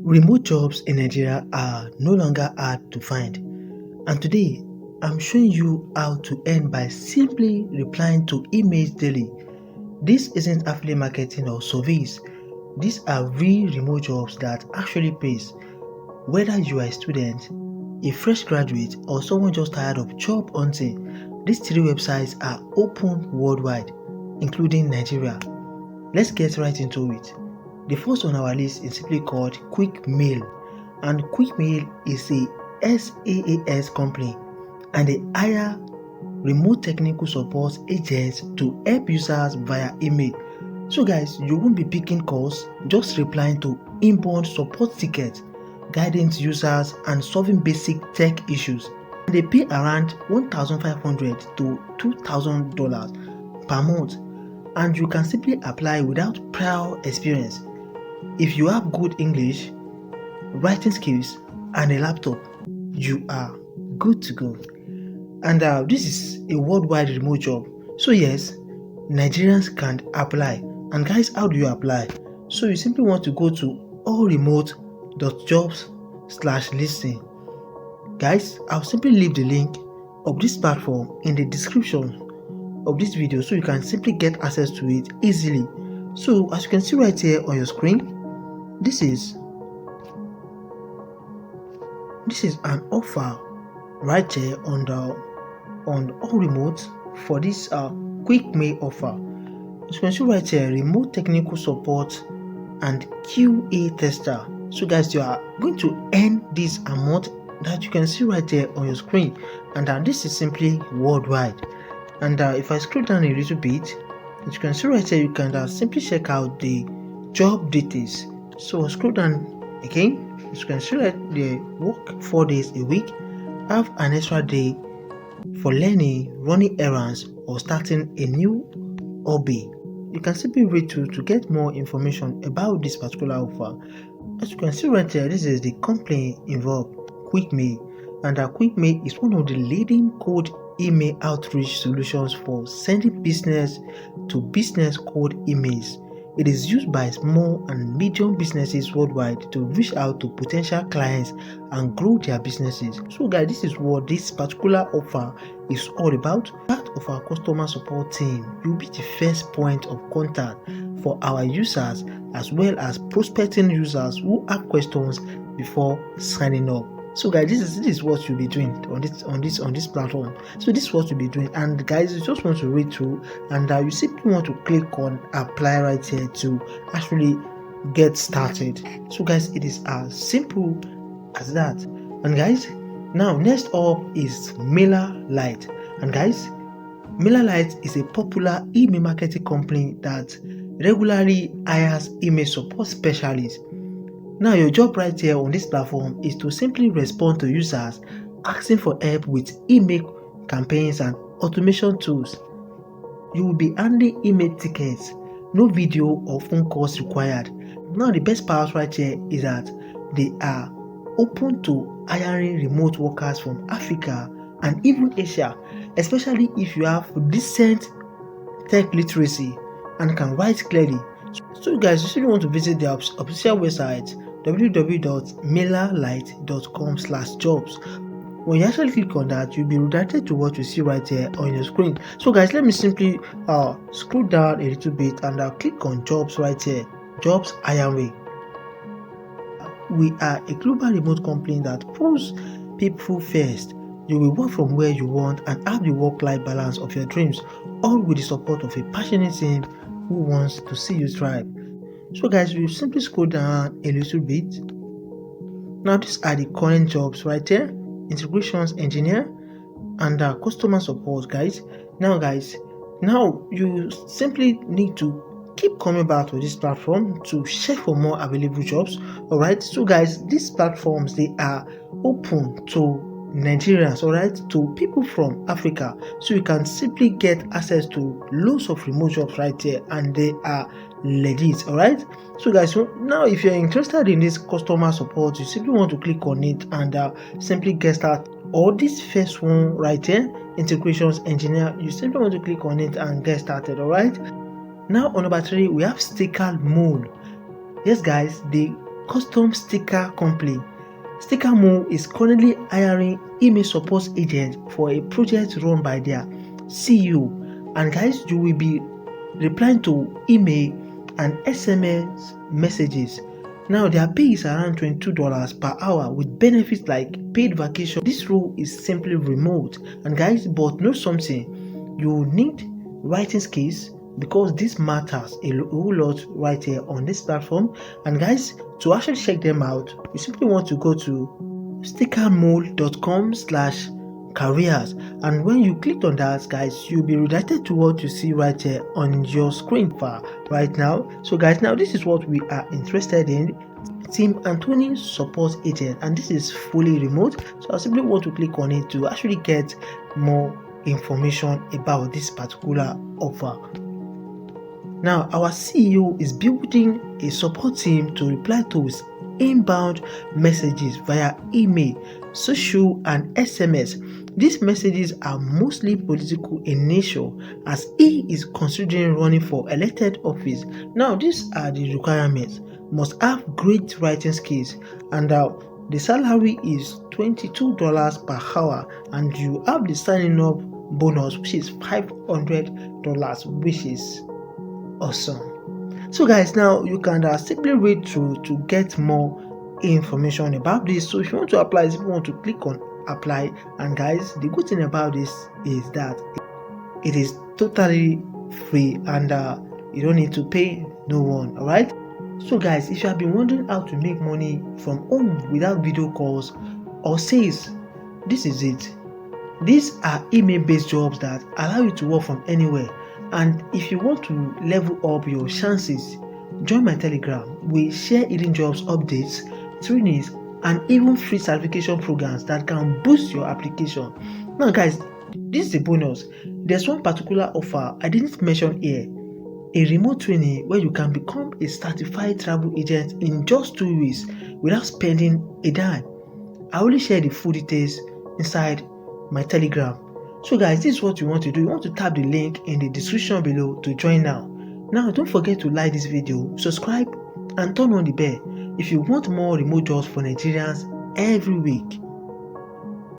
Remote jobs in Nigeria are no longer hard to find, and today I'm showing you how to earn by simply replying to emails daily. This isn't affiliate marketing or surveys. These are real remote jobs that actually pays. Whether you are a student, a fresh graduate, or someone just tired of job hunting, these three websites are open worldwide, including Nigeria. Let's get right into it. The first on our list is simply called Quick Mail, and Quick Mail is a SaaS company and they hire remote technical support agents to help users via email. So guys, you won't be picking calls, just replying to inbound support tickets, guiding users and solving basic tech issues. They pay around $1,500 to $2,000 per month, and you can simply apply without prior experience. If you have good English, writing skills, and a laptop, you are good to go. And this is a worldwide remote job. So yes, Nigerians can apply. And guys, how do you apply? So you simply want to go to allremote.jobs/listing. Guys, I'll simply leave the link of this platform in the description of this video so you can simply get access to it easily. So as you can see right here on your screen, this is an offer right here on all remote for this quick mail offer. As you can see right here, remote technical support and QA tester. So guys, you are going to earn this amount that you can see right here on your screen, and this is simply worldwide. And if I scroll down a little bit, as you can see right here, you can simply check out the job details. So scroll down again, as you can see that they work 4 days a week, have an extra day for learning, running errands, or starting a new hobby. You can simply read to get more information about this particular offer. As you can see right here, this is the company involved, QuickMail, and QuickMail is one of the leading cold email outreach solutions for sending business to business cold emails. It is used by small and medium businesses worldwide to reach out to potential clients and grow their businesses. So guys, this is what this particular offer is all about. Part of our customer support team, you'll be the first point of contact for our users as well as prospecting users who have questions before signing up. So guys, this is what you'll be doing on this platform. So this is what you'll be doing, and guys, you just want to read through, and you simply want to click on apply right here to actually get started. So guys, it is as simple as that. And guys, now next up is MailerLite. And guys, MailerLite is a popular email marketing company that regularly hires email support specialists. Now your job right here on this platform is to simply respond to users asking for help with email campaigns and automation tools. You will be handling email tickets, no video or phone calls required. Now the best part right here is that they are open to hiring remote workers from Africa and even Asia, especially if you have decent tech literacy and can write clearly. So guys, you still want to visit their official website www.mailerlite.com/jobs. When you actually click on that, you'll be redirected to what you see right here on your screen. So guys, let me simply scroll down a little bit and click on jobs right here, jobs hiring. We are a global remote company that puts people first. You will work from where you want and have the work-life balance of your dreams, all with the support of a passionate team who wants to see you thrive. So guys, we simply scroll down a little bit. Now these are the current jobs right here: integrations engineer and customer support. Guys, now you simply need to keep coming back to this platform to check for more available jobs. All right, so guys, these platforms, they are open to Nigerians, all right, to people from Africa, so you can simply get access to loads of remote jobs right here, and they are legit. All right, so guys, so now if you're interested in this customer support, you simply want to click on it and simply get started. Or this first one right here, integrations engineer, you simply want to click on it and get started. All right, now on number 3 we have sticker mold. Yes guys, they custom sticker company. Stickermo is currently hiring email support agents for a project run by their CEO. And guys, you will be replying to email and SMS messages. Now their pay is around $22 per hour with benefits like paid vacation. This role is simply remote. And guys, but know something, you need writing skills because this matters a whole lot right here on this platform. And guys, to actually check them out, you simply want to go to stickermo.com/careers, and when you click on that, guys, you'll be redirected to what you see right here on your screen right now. So guys, now this is what we are interested in, Team Anthony support agent, and this is fully remote. So I simply want to click on it to actually get more information about this particular offer. Now our CEO is building a support team to reply to his inbound messages via email, social and SMS. These messages are mostly political in nature as he is considering running for elected office. Now these are the requirements: must have great writing skills, and the salary is $22 per hour, and you have the signing up bonus which is $500, which is awesome. So guys, now you can simply read through to get more information about this. So if you want to apply, if you want to click on apply, and guys, the good thing about this is that it is totally free and you don't need to pay no one. All right. So guys, if you have been wondering how to make money from home without video calls or sales, this is it. These are email-based jobs that allow you to work from anywhere. And if you want to level up your chances, join my Telegram. We share hidden jobs updates, trainings, and even free certification programs that can boost your application. Now guys, this is a bonus. There's one particular offer I didn't mention here, a remote training where you can become a certified travel agent in just 2 weeks without spending a dime. I only share the full details inside my Telegram. So guys, this is what you want to do. You want to tap the link in the description below to join now. Now don't forget to like this video, subscribe, and turn on the bell if you want more remote jobs for Nigerians every week.